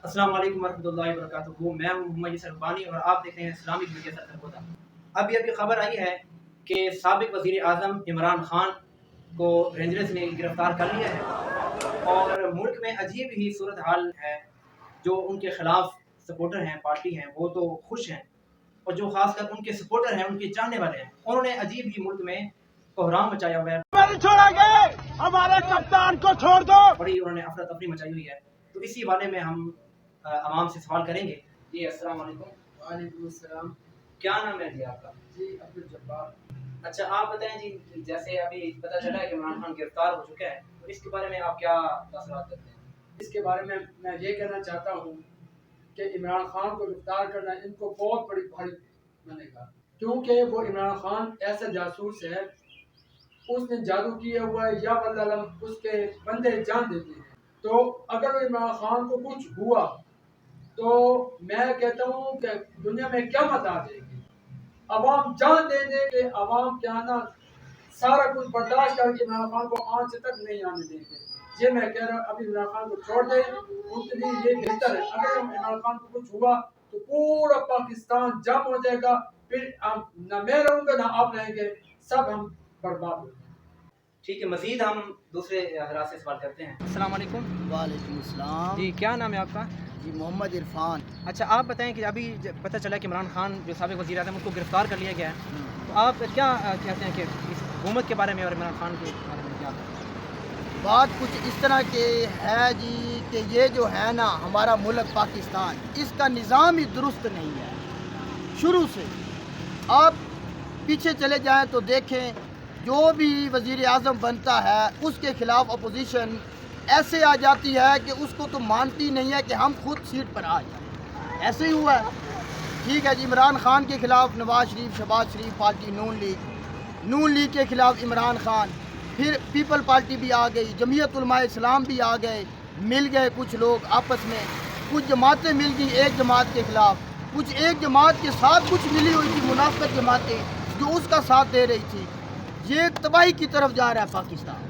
अस्सलाम वालेकुम रहमतुल्लाहि व बरकातुहू। मैं हूं मोहम्मद यसर रब्बानी और आप देख रहे हैं इस्लामिक मीडिया सरकर्दा। अभी खबर आई है कि साबिक वज़ीर आज़म इमरान खान को रेंजर्स ने गिरफ्तार कर लिया है और मुल्क में अजीब ही सूरत हाल है। जो उनके खिलाफ सपोर्टर हैं, पार्टी हैं, वो तो खुश हैं और जो खासकर उनके सपोर्टर हैं, उनके चाहने वाले हैं, उन्होंने अजीब ही मुल्क में कोहराम मचाया हुआ है। नहीं छोड़ेंगे, हमारे कप्तान को छोड़ दो। बड़ी उन्होंने अफरा तफरी मचाई हुई है। तो इसी बारे में हम आवाम से सवाल करेंगे। जी अस्सलाम वालेकुम। वालेकुम अस्सलाम। क्या नाम है जी आपका? जी अब्दुल जब्बार। अच्छा, आप बताएं जी, जैसे अभी पता चला है कि इमरान खान गिरफ्तार हो चुका है, तो इसके बारे में आप क्या तासुरात करते हैं? इसके बारे में मैं ये कहना चाहता हूँ कि इमरान खान को गिरफ्तार करना इनको बहुत बड़ी भारी बनेगा, क्योंकि वो इमरान खान ऐसा जासूस है, उसने जादू किया हुआ है या वल्लाह उसके बंदे जान देते हैं। तो अगर इमरान खान को कुछ हुआ तो मैं कहता हूँ कि दुनिया में क्या मत आ जाएगी। अवाम जान दे दे कि अवाम क्या ना सारा कुछ बर्दाश्त करके इमरान खान को आंच तक नहीं आने देंगे। ये मैं कह रहा हूँ, अभी इमरान खान को छोड़ दे, उनके लिए ये बेहतर है। अगर इमरान खान को कुछ हुआ तो पूरा पाकिस्तान जम हो जाएगा, फिर हम न मैं रहूँगा ना आप रहेंगे, सब हम बर्बाद हो जाएंगे। ठीक है, मजीद हम दूसरे हजरात से सवाल करते हैं। अस्सलाम वालेकुम। वालेकुम अस्सलाम। जी क्या नाम है आपका? जी मोहम्मद इरफान। अच्छा, आप बताएं कि अभी पता चला कि इमरान खान जो साबिक वज़ीर आज़म, उनको गिरफ्तार कर लिया गया है, तो आप क्या कहते हैं कि इस हुकूमत के बारे में और इमरान खान के बारे में क्या? बात कुछ इस तरह के है जी कि ये जो है ना हमारा मुल्क पाकिस्तान, इसका निज़ाम ही दुरुस्त नहीं है शुरू से। आप पीछे चले जाएं तो देखें, जो भी वज़ीर आज़म बनता है उसके ख़िलाफ़ अपोजिशन ऐसे आ जाती है कि उसको तो मानती नहीं है कि हम खुद सीट पर आ जाएं। ऐसे ही हुआ है। ठीक है जी, इमरान खान के ख़िलाफ़ नवाज शरीफ, शहबाज शरीफ पार्टी नून लीग के ख़िलाफ़ इमरान खान, फिर पीपल पार्टी भी आ गई, जमीयत उलमा इस्लाम भी आ गए, मिल गए कुछ लोग आपस में, कुछ जमातें मिल गई एक जमात के ख़िलाफ़, कुछ एक जमात के साथ कुछ मिली हुई थी मुनाफिक जमातें जो उसका साथ दे रही थी। ये तबाही की तरफ जा रहा है पाकिस्तान।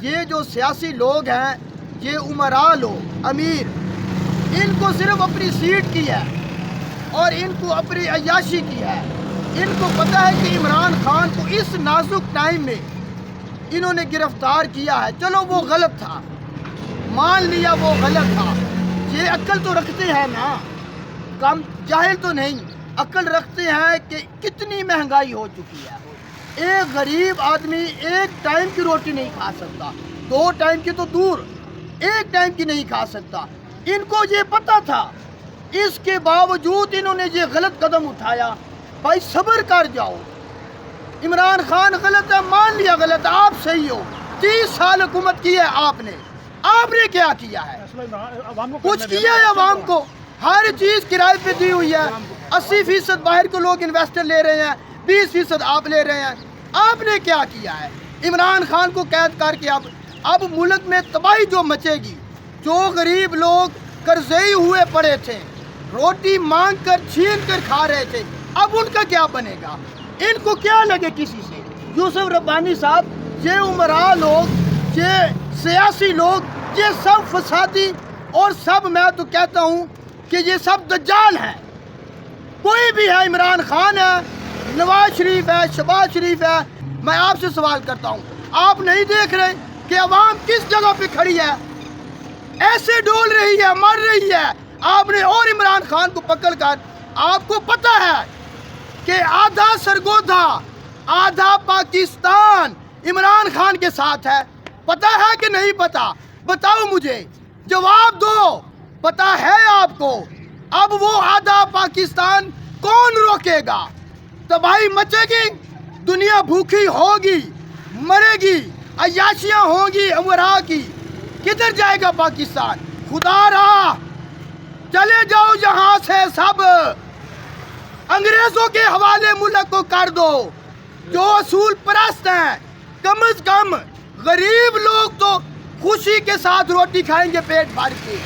ये जो सियासी लोग हैं, ये उमरा लोग, अमीर, इनको सिर्फ अपनी सीट की है और इनको अपनी अय्याशी की है। इनको पता है कि इमरान खान को इस नाजुक टाइम में इन्होंने गिरफ्तार किया है। चलो वो गलत था, मान लिया वो गलत था। ये अक्ल तो रखते हैं ना, कम जाहिल तो नहीं, अक्ल रखते हैं कि कितनी महंगाई हो चुकी है। एक गरीब आदमी एक टाइम की रोटी नहीं खा सकता, 2 टाइम की तो दूर, एक टाइम की नहीं खा सकता। इनको ये पता था, इसके बावजूद इन्होंने ये गलत कदम उठाया। भाई सब्र कर जाओ, इमरान खान गलत है, मान लिया गलत है, आप सही हो। 30 साल हुकूमत की है आपने क्या किया है? कुछ किया है अवाम को? हर चीज़ किराए पे दी हुई है। 80% बाहर को लोग इन्वेस्टर ले रहे हैं, 20% आप ले रहे हैं। आपने क्या किया है? इमरान खान को कैद करके अब मुल्क में तबाही जो मचेगी, जो गरीब लोग कर्ज़ई हुए पड़े थे, रोटी मांग कर छीन कर खा रहे थे, अब उनका क्या बनेगा? इनको क्या लगे किसी से? यूसुफ रब्बानी साहब, ये उमरा लोग, ये सियासी लोग, ये सब फसादी और सब, मैं तो कहता हूँ कि ये सब दज्जाल हैं। कोई भी है, इमरान खान है, नवाज शरीफ है, शहबाज शरीफ है। मैं आपसे सवाल करता हूँ, आप नहीं देख रहे कि अवाम किस जगह पे खड़ी है? ऐसे डोल रही है, मर रही है। आपने और इमरान खान को पकड़कर, आपको पता है कि आधा सरगोधा, आधा पाकिस्तान इमरान खान के साथ है। पता है कि नहीं पता? बताओ मुझे, जवाब दो। पता है आपको? अब वो आधा पाकिस्तान कौन रोकेगा? तबाही मचेगी, दुनिया भूखी होगी, मरेगी, अय्याशियाँ होंगी उमरा की। किधर जाएगा पाकिस्तान? खुदा रहा, चले जाओ यहाँ से सब, अंग्रेजों के हवाले मुल्क को कर दो। जो असूल परस्त हैं, कम से कम गरीब लोग तो खुशी के साथ रोटी खाएंगे पेट भर के।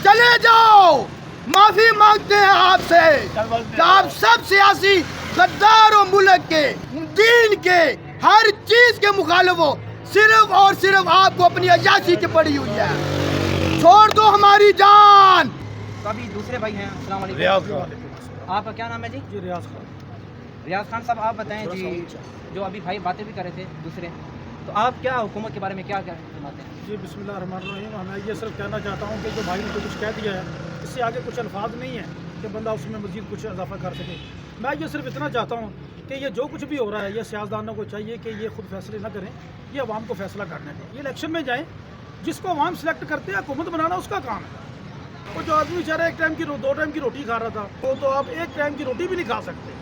चले जाओ, माफी मांगते हैं आपसे। आप सब सियासी गद्दारों, मुल्क के, दीन के, हर चीज के मुखालिफ हो, सिर्फ और सिर्फ आपको अपनी अय्याशी की पड़ी हुई है। छोड़ दो हमारी जान, अभी दूसरे भाई हैं, अस्सलाम वालेकुम। रियाज खान। आपका क्या नाम है जी? जी रियाज खान। रियाज खान साहब, आप बताएं जी, जो अभी भाई बातें भी कर रहे थे दूसरे, तो आप क्या हुकूमत के बारे में क्या फरमाते हैं? जी बिस्मिल्लाहिर्रहमानिर्रहीम। मैं ये सिर्फ कहना चाहता हूँ कि जो भाई ने जो कुछ कह दिया है, इससे आगे कुछ अल्फाज नहीं है कि बंदा उसमें मज़ीद कुछ इजाफा कर सके। मैं ये सिर्फ इतना चाहता हूँ कि ये जो कुछ भी हो रहा है, ये सियासतदानों को चाहिए कि ये खुद फैसले ना करें, ये अवाम को फैसला करने दें। ये इलेक्शन में जाएँ, जिसको अवाम सेलेक्ट करते हैं हुकूमत बनाना उसका काम है। वो जो आदमी बेचारा एक टाइम की 2 टाइम की रोटी खा रहा था, वो तो आप एक टाइम की रोटी भी नहीं खा सकते।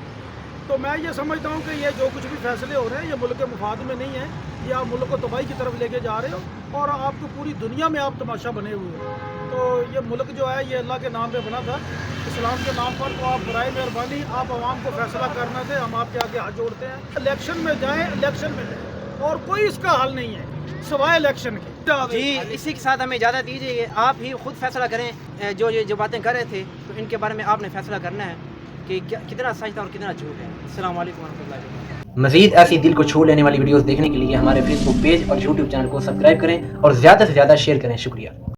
तो मैं ये समझता हूँ कि ये जो कुछ भी फैसले हो रहे हैं, ये मुल्क के मुफाद में नहीं है, ये आप मुल्क को तबाही की तरफ लेके जा रहे हो और आपको पूरी दुनिया में आप तमाशा बने हुए हो। तो ये मुल्क जो है ये अल्लाह के नाम पे बना था, इस्लाम के नाम पर। तो आप बराए मेहरबानी आप आवाम को फैसला करना थे, हम आपके आगे हाथ जोड़ते हैं। इलेक्शन में जाएँ, इलेक्शन में जाएँ, और कोई इसका हल नहीं है सवाए इलेक्शन के। जी, इसी के साथ हमें इजाज़त दीजिए, आप ही खुद फैसला करें। जो बातें कर रहे थे, तो इनके बारे में आपने फैसला करना है कि कितना सच था और कितना झूठ है। अस्सलाम वालेकुम रहमतुल्लाहि व बरकातहू। मज़ीद ऐसी दिल को छू लेने वाली वीडियोस देखने के लिए हमारे फेसबुक पेज और यूट्यूब चैनल को सब्सक्राइब करें और ज़्यादा से ज़्यादा शेयर करें। शुक्रिया।